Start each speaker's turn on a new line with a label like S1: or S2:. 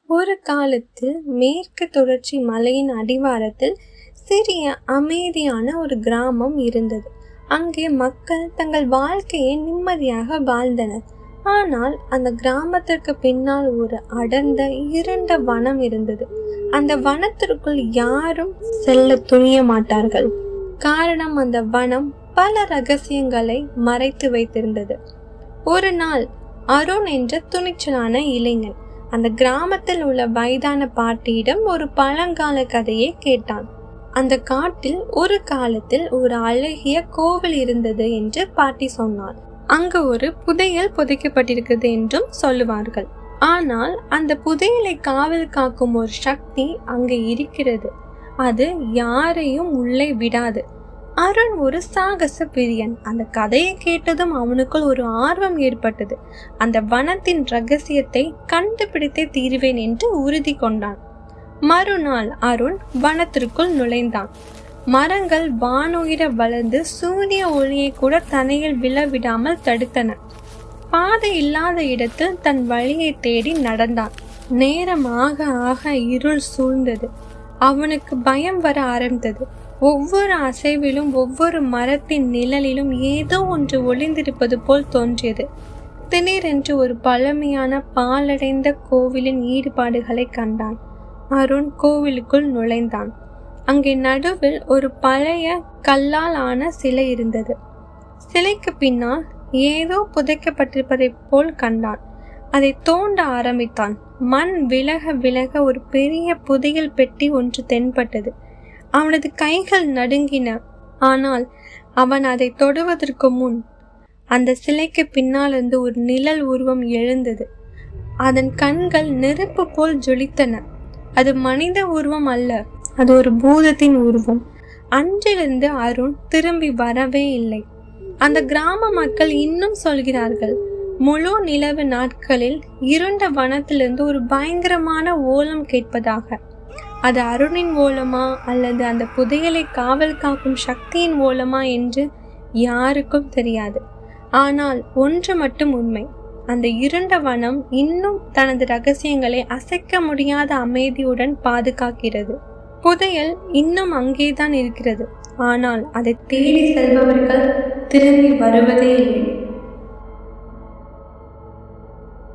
S1: ஒரு காலத்தில் மேற்கு தொடர்ச்சி மலையின் அடிவாரத்தில் சிறிய அமைதியான ஒரு கிராமம் இருந்தது. அங்கே மக்கள் தங்கள் வாழ்க்கையை நிம்மதியாக வாழ்ந்தனர். ஆனால் அந்த கிராமத்திற்கு பின்னால் ஒரு அடர்ந்த இருண்ட வனம் இருந்தது. அந்த வனத்திற்குள் யாரும் செல்ல துணிய மாட்டார்கள். காரணம், அந்த வனம் பல ரகசியங்களை மறைத்து வைத்திருந்தது. ஒரு நாள் அருண் என்ற துணிச்சலான இளைஞன் அந்த கிராமத்தில் உள்ள வயதான பாட்டியிடம் ஒரு பழங்கால கதையை கேட்டான். அந்த காட்டில் ஒரு காலத்தில் ஒரு அழகிய கோவில் இருந்தது என்று பாட்டி சொன்னாள். அங்கு ஒரு புதையல் புதைக்கப்பட்டிருக்கிறது என்றும் சொல்லுவார்கள். ஆனால் அந்த புதையலை காவல் காக்கும் ஒரு சக்தி அங்கே இருக்கிறது. அது யாரையும் உள்ளே விடாது. அருண் ஒரு சாகச பிரியன். அந்த கதையை கேட்டதும் அவனுக்குள் ஒரு ஆர்வம் ஏற்பட்டது. அந்த வனத்தின் ரகசியத்தை கண்டுபிடித்தே தீருவேன் என்று உறுதி கொண்டான். மறுநாள் அருண் வனத்திற்குள் நுழைந்தான். மரங்கள் வானுயிர வளர்ந்து சூரிய ஒளியை கூட தரையில் விழவிடாமல் தடுத்தன. பாதை இல்லாத இடத்தில் தன் வழியை தேடி நடந்தான். நேரம் ஆக ஆக இருள் சூழ்ந்தது. அவனுக்கு பயம் வர ஆரம்பித்தது. ஒவ்வொரு அசைவிலும் ஒவ்வொரு மரத்தின் நிழலிலும் ஏதோ ஒன்று ஒளிந்திருப்பது போல் தோன்றியது. திடீரென்று ஒரு பழமையான பாலடைந்த கோவிலின் ஈடுபாடுகளை கண்டான். அருண் கோவிலுக்குள் நுழைந்தான். அங்கே நடுவில் ஒரு பழைய கல்லால் ஆன சிலை இருந்தது. சிலைக்கு பின்னால் ஏதோ புதைக்கப்பட்டிருப்பதை போல் கண்டான். அதை தோண்ட ஆரம்பித்தான். மண் விலக விலக ஒரு பெரிய புதையல் பெட்டி ஒன்று தென்பட்டது. அவனது கைகள் நடுங்கின. ஆனால் அவன் அதை தொடுவதற்கு முன் அந்த சிலைக்கு பின்னாலிருந்து ஒரு நிழல் உருவம் எழுந்தது. அதன் கண்கள் நெருப்பு போல் ஜொலித்தன. அது மனித உருவம் அல்ல, அது ஒரு பூதத்தின் உருவம். அன்றிலிருந்து அருண் திரும்பி வரவே இல்லை. அந்த கிராம மக்கள் இன்னும் சொல்கிறார்கள், முழு நிலவு நாட்களில் இருண்ட வனத்திலிருந்து ஒரு பயங்கரமான ஓலம் கேட்பதாக. அது அருணின் ஓலமா அல்லது அந்த புதையலை காவல் காக்கும் சக்தியின் ஓலமா என்று யாருக்கும் தெரியாது. ஆனால் ஒன்று மட்டும் உண்மை, அந்த இருண்ட வனம் இன்னும் தனது ரகசியங்களை அசைக்க முடியாத அமைதியுடன் பாதுகாக்கிறது. புதையல் இன்னும் அங்கேதான் இருக்கிறது. ஆனால் அதை தேடி செல்பவர்கள் திரும்பி வருவதே இல்லை.